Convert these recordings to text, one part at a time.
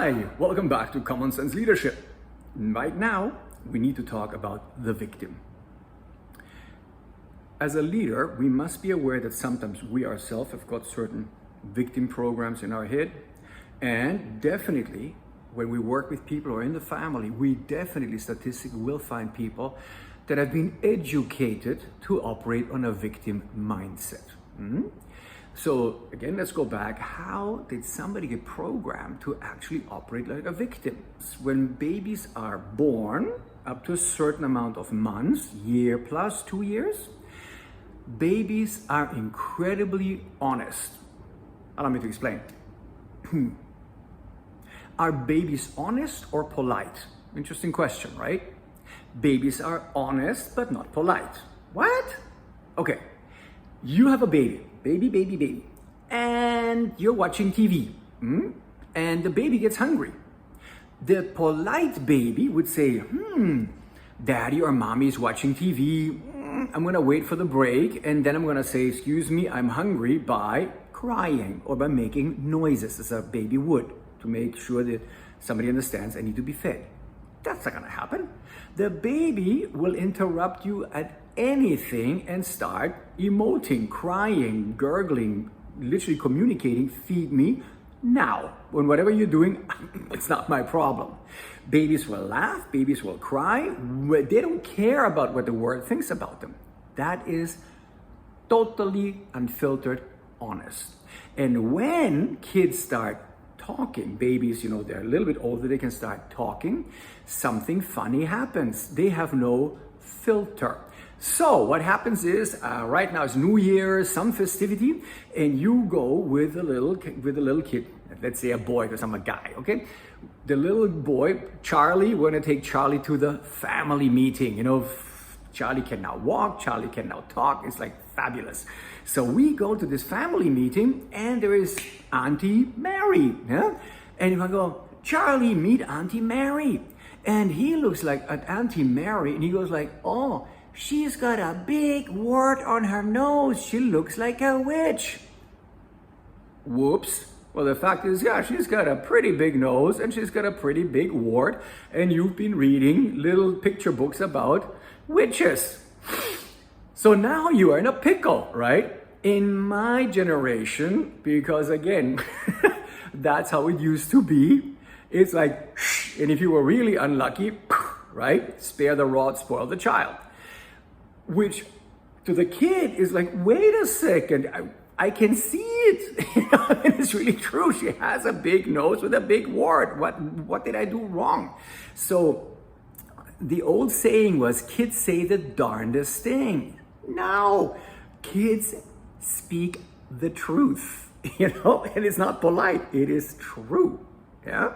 Hi, welcome back to Common Sense Leadership. Right now, we need to talk about the victim. As a leader, we must be aware that sometimes we ourselves have got certain victim programs in our head. And definitely, when we work with people or in the family, we definitely statistically will find people that have been educated to operate on a victim mindset. So again, let's go back. How did somebody get programmed to actually operate like a victim? When babies are born, up to a certain amount of months, year plus 2 years, babies are incredibly honest. Allow me to explain. Are babies honest or polite? Interesting question, right? Babies are honest but not polite. What? Okay, you have a baby, and you're watching TV, and the baby gets hungry. The polite baby would say, Daddy or Mommy is watching TV, I'm gonna wait for the break, and then I'm gonna say, excuse me, I'm hungry, by crying or by making noises as a baby would to make sure that somebody understands I need to be fed. That's not gonna happen. The baby will interrupt you at anything and start emoting, crying, gurgling, literally communicating, feed me now. When whatever you're doing, it's not my problem. Babies will laugh, babies will cry. They don't care about what the world thinks about them. That is totally unfiltered, honest. And when kids start talking, babies, they're a little bit older, they can start talking, something funny happens. They have no filter. So what happens is, right now it's New Year, some festivity, and you go with a little kid, let's say a boy because I'm a guy, okay? The little boy, Charlie, we're gonna take Charlie to the family meeting. Charlie can now walk, Charlie can now talk, it's like fabulous. So we go to this family meeting and there is Auntie Mary, yeah? And I go, Charlie, meet Auntie Mary. And he looks like at Auntie Mary and he goes like, oh, she's got a big wart on her nose. She looks like a witch. Whoops. Well, the fact is, yeah, she's got a pretty big nose and she's got a pretty big wart. And you've been reading little picture books about witches. So now you are in a pickle, right? In my generation, because again, that's how it used to be. It's like, and if you were really unlucky, right? Spare the rod, spoil the child. Which to the kid is like, wait a second, I can see it. And it's really true. She has a big nose with a big wart. What did I do wrong? So the old saying was, kids say the darndest thing. No, kids speak the truth, and it's not polite, it is true. Yeah.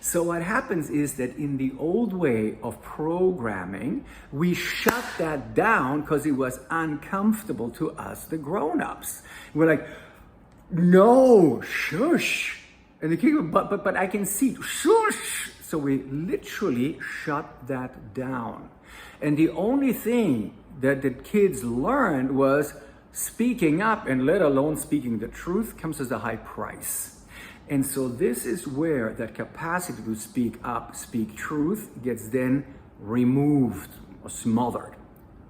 So what happens is that in the old way of programming, we shut that down because it was uncomfortable to us, the grown-ups. We're like, no, shush. And the kid, but I can see, shush. So we literally shut that down. And the only thing that the kids learned was speaking up, and let alone speaking the truth, comes as a high price. And so this is where that capacity to speak up, speak truth, gets then removed or smothered.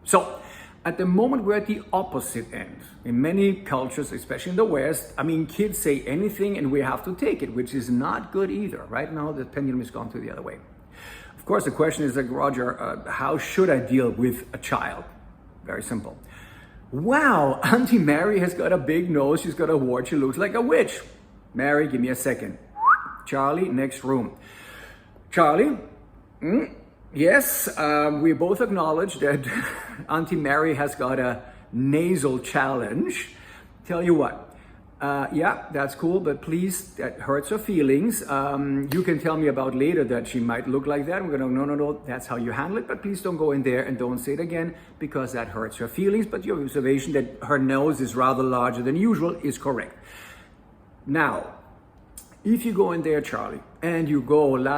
So at the moment, we're at the opposite end. In many cultures, especially in the West, kids say anything and we have to take it, which is not good either. Right now, the pendulum has gone to the other way. Of course, the question is like, Roger, how should I deal with a child? Very simple. Wow, Auntie Mary has got a big nose, she's got a wart, she looks like a witch. Mary, give me a second. Charlie, next room. Charlie, yes, we both acknowledge that Auntie Mary has got a nasal challenge. Tell you what, yeah, that's cool, but please, that hurts her feelings. You can tell me about later that she might look like that. We're gonna, no, that's how you handle it, but please don't go in there and don't say it again because that hurts her feelings. But your observation that her nose is rather larger than usual is correct. Now, if you go in there, Charlie, and you go la,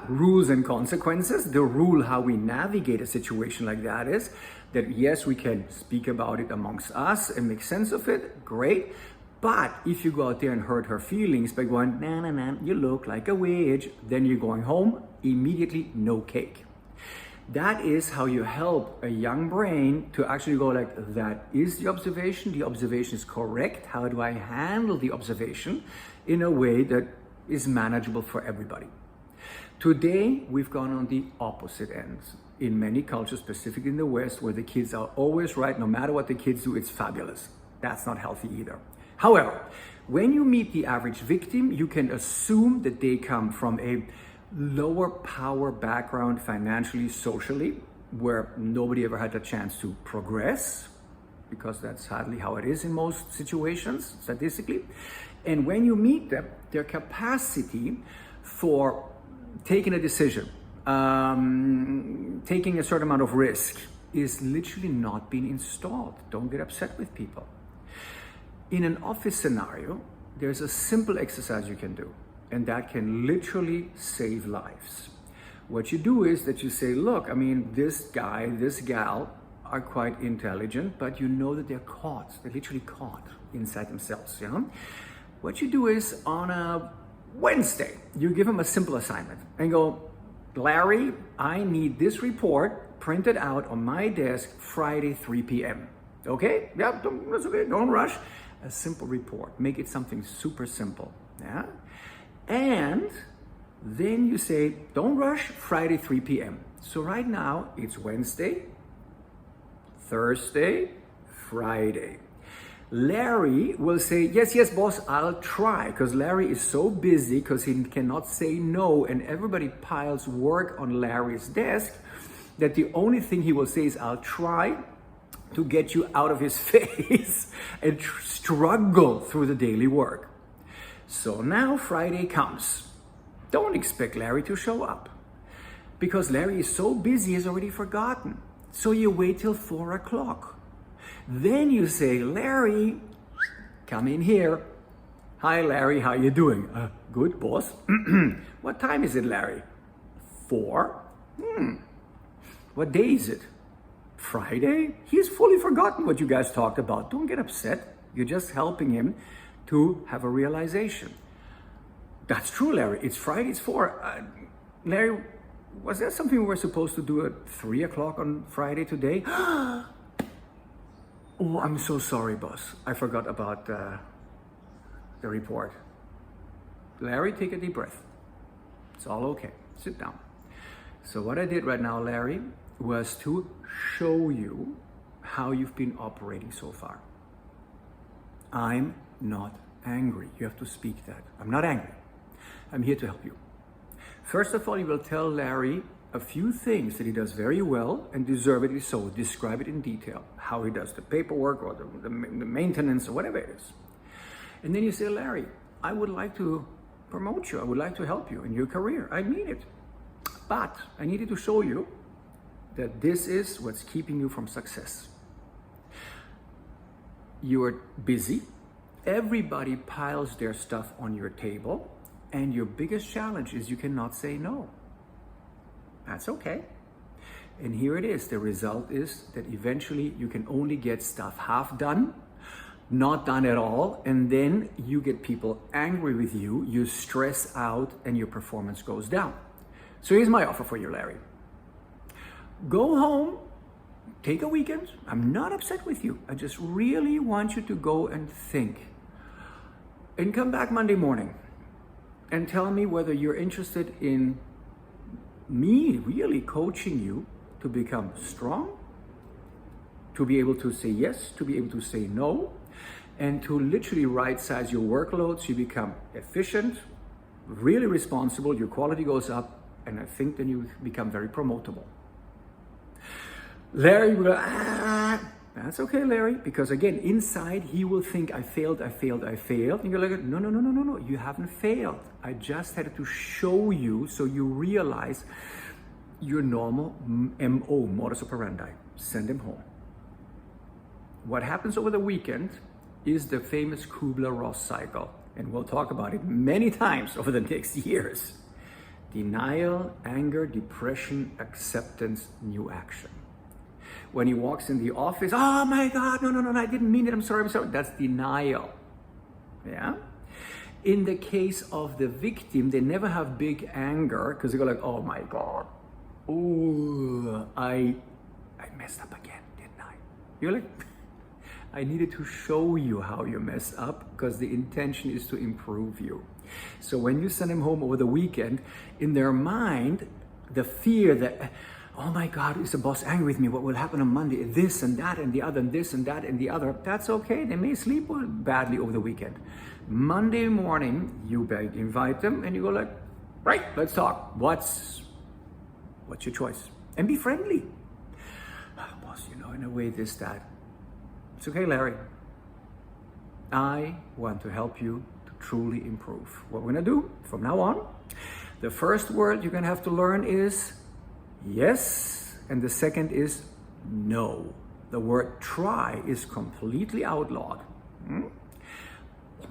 rules and consequences, the rule how we navigate a situation like that is that yes, we can speak about it amongst us and make sense of it, great. But if you go out there and hurt her feelings by going, nah, nah, nah, you look like a witch, then you're going home, immediately no cake. That is how you help a young brain to actually go like, that is the observation is correct. How do I handle the observation in a way that is manageable for everybody? Today, we've gone on the opposite ends. In many cultures, specifically in the West, where the kids are always right, no matter what the kids do, it's fabulous. That's not healthy either. However, when you meet the average victim, you can assume that they come from a lower power background financially, socially, where nobody ever had a chance to progress, because that's hardly how it is in most situations, statistically. And when you meet them, their capacity for taking a decision, taking a certain amount of risk is literally not being installed. Don't get upset with people. In an office scenario, there's a simple exercise you can do, and that can literally save lives. What you do is that you say, look, I mean, this guy, this gal are quite intelligent, but you know that they're caught. They're literally caught inside themselves, you know? What you do is on a Wednesday, you give them a simple assignment and go, Larry, I need this report printed out on my desk Friday, 3 p.m. Okay? Yeah, that's okay. Don't rush. A simple report. Make it something super simple. Yeah? And then you say, don't rush, Friday, 3 p.m. So right now, it's Wednesday, Thursday, Friday. Larry will say, yes, boss, I'll try, because Larry is so busy because he cannot say no, and everybody piles work on Larry's desk that the only thing he will say is, I'll try to get you out of his face and struggle through the daily work. So now Friday comes. Don't expect Larry to show up, because Larry is so busy he's already forgotten. So you wait till 4 o'clock. Then you say, Larry, come in here. Hi, Larry, how you doing? Good, boss. What time is it, Larry? 4? What day is it? Friday? He's fully forgotten what you guys talked about. Don't get upset. You're just helping him to have a realization. That's true, Larry. It's Friday, it's 4. Larry, was that something we were supposed to do at 3 o'clock on Friday today? Oh, I'm so sorry, boss. I forgot about the report. Larry, take a deep breath. It's all okay. Sit down. So what I did right now, Larry, was to show you how you've been operating so far. I'm not angry. You have to speak that. I'm not angry. I'm here to help you. First of all, you will tell Larry a few things that he does very well and deservedly so. Describe it in detail, how he does the paperwork or the maintenance or whatever it is. And then you say, Larry, I would like to promote you. I would like to help you in your career. I mean it. But I needed to show you that this is what's keeping you from success. You're busy. Everybody piles their stuff on your table. And your biggest challenge is you cannot say no. That's okay. And here it is. The result is that eventually you can only get stuff half done, not done at all, and then you get people angry with you, you stress out, and your performance goes down. So here's my offer for you, Larry. Go home, take a weekend. I'm not upset with you. I just really want you to go and think. And come back Monday morning and tell me whether you're interested in me really coaching you to become strong, to be able to say yes, to be able to say no, and to literally right-size your workload so you become efficient, really responsible, your quality goes up, and I think then you become very promotable. Larry will go, that's okay, Larry, because again, inside he will think, I failed. And you're like, no, you haven't failed. I just had to show you so you realize your normal MO, modus operandi. Send him home. What happens over the weekend is the famous Kubler-Ross cycle, and we'll talk about it many times over the next years. Denial, anger, depression, acceptance, new action. When he walks in the office, oh my God, no, I didn't mean it, I'm sorry. That's denial. Yeah. In the case of the victim, they never have big anger because they go like, oh my God, oh, I messed up again, didn't I? You're like, I needed to show you how you messed up because the intention is to improve you. So when you send them home over the weekend, in their mind, the fear that, oh my God, is the boss angry with me? What will happen on Monday? This and that and the other and this and that and the other. That's okay. They may sleep badly over the weekend. Monday morning, you invite them and you go like, right, let's talk. What's your choice? And be friendly. Oh, boss, in a way, this, that. It's okay, Larry. I want to help you to truly improve. What we're gonna do from now on, the first word you're gonna have to learn is yes, and the second is no. The word try is completely outlawed. Oh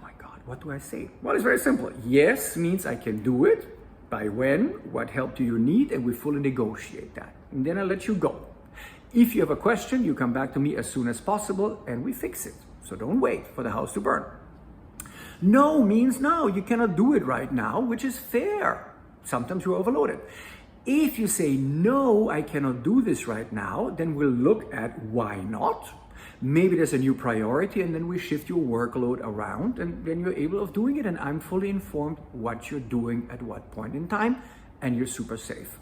my God, what do I say? Well, it's very simple. Yes means I can do it. By when, what help do you need, and we fully negotiate that. And then I'll let you go. If you have a question, you come back to me as soon as possible and we fix it. So don't wait for the house to burn. No means no, you cannot do it right now, which is fair. Sometimes you're overloaded. If you say, no, I cannot do this right now, then we'll look at why not. Maybe there's a new priority and then we shift your workload around and then you're able of doing it and I'm fully informed what you're doing at what point in time and you're super safe.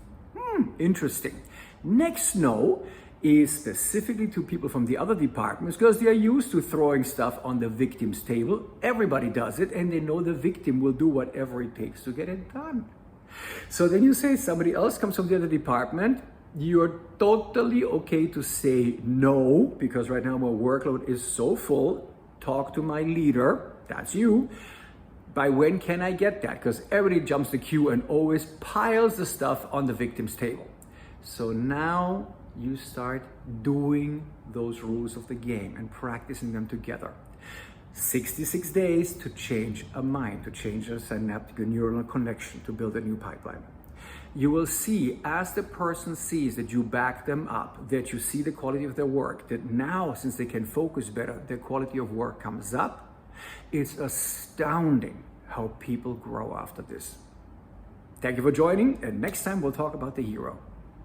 Interesting. Next no is specifically to people from the other departments because they are used to throwing stuff on the victim's table. Everybody does it and they know the victim will do whatever it takes to get it done. So then you say somebody else comes from the other department, you're totally okay to say no because right now my workload is so full. Talk to my leader, that's you. By when can I get that? Because everybody jumps the queue and always piles the stuff on the victim's table. So now you start doing those rules of the game and practicing them together. 66 days to change a mind, to change a synaptic neuronal connection, to build a new pipeline. You will see as the person sees that you back them up, that you see the quality of their work, that now since they can focus better, their quality of work comes up. It's astounding how people grow after this. Thank you for joining, and next time we'll talk about the hero.